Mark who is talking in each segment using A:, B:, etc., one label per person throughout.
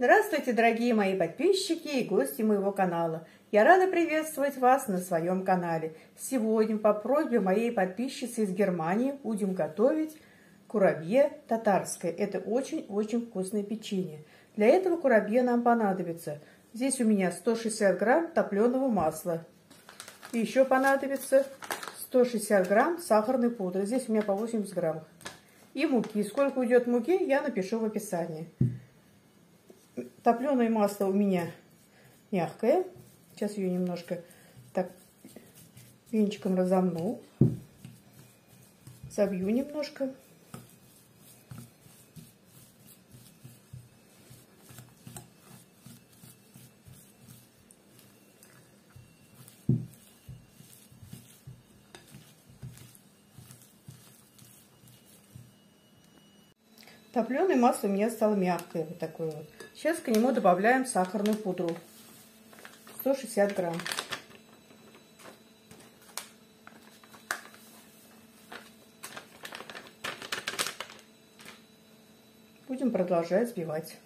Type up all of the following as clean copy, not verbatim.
A: Здравствуйте, дорогие мои подписчики и гости моего канала. Я рада приветствовать вас на своем канале. Сегодня по просьбе моей подписчицы из Германии будем готовить курабье татарское. Это очень-очень вкусное печенье. Для этого курабье нам понадобится. Здесь у меня 160 грамм топленого масла. И еще понадобится 160 грамм сахарной пудры. Здесь у меня по 80 грамм. И муки. Сколько уйдет муки, я напишу в описании. Топленое масло у меня мягкое. Сейчас ее немножко так венчиком разомну. Забью немножко. Топленое масло у меня стало мягкое, вот такое вот. Сейчас к нему добавляем сахарную пудру. 160 грамм. Будем продолжать взбивать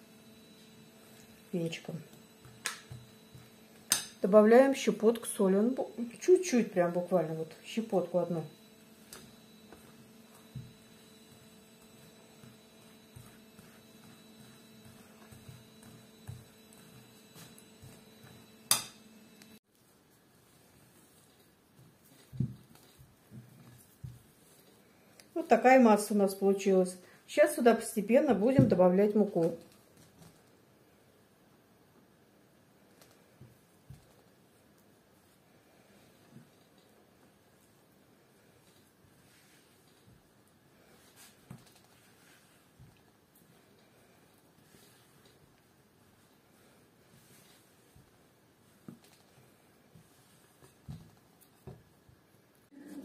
A: венчиком. Добавляем щепотку соли. Чуть-чуть, прям буквально вот щепотку одну. Вот такая масса у нас получилась. Сейчас сюда постепенно будем добавлять муку.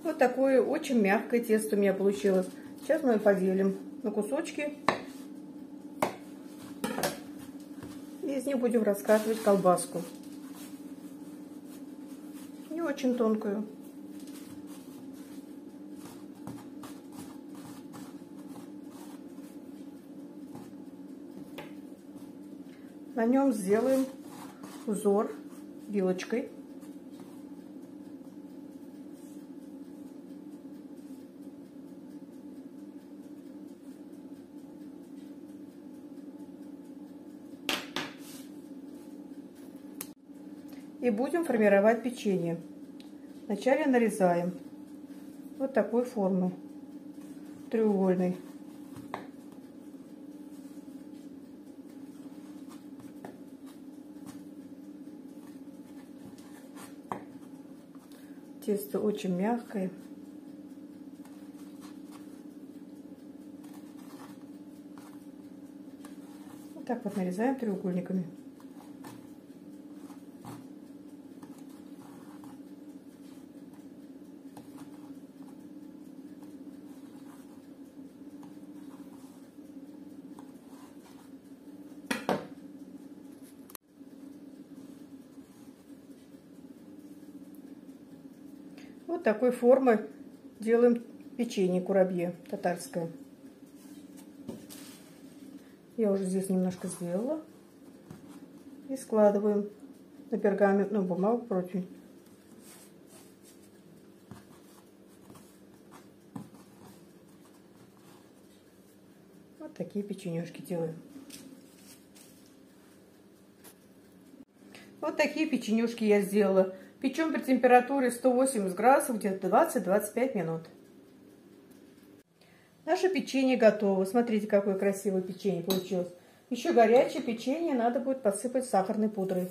A: Вот такое очень мягкое тесто у меня получилось. Сейчас мы поделим на кусочки. И из них будем раскатывать колбаску. Не очень тонкую. На нем сделаем узор вилочкой. И будем формировать печенье. Вначале нарезаем вот такой формы, треугольной. Тесто очень мягкое. Вот так вот нарезаем треугольниками. Вот такой формы делаем печенье курабье татарское. Я уже здесь немножко сделала. И складываем на пергаментную бумагу противень. Вот такие печенюшки делаем. Вот такие печенюшки я сделала. Печем при температуре 180 градусов где-то 20-25 минут. Наше печенье готово. Смотрите, какое красивое печенье получилось. Еще горячее печенье надо будет посыпать сахарной пудрой.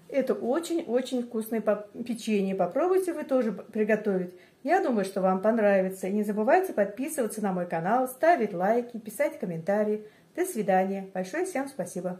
A: Это очень-очень вкусное печенье. Попробуйте вы тоже приготовить. Я думаю, что вам понравится. И не забывайте подписываться на мой канал, ставить лайки, писать комментарии. До свидания. Большое всем спасибо.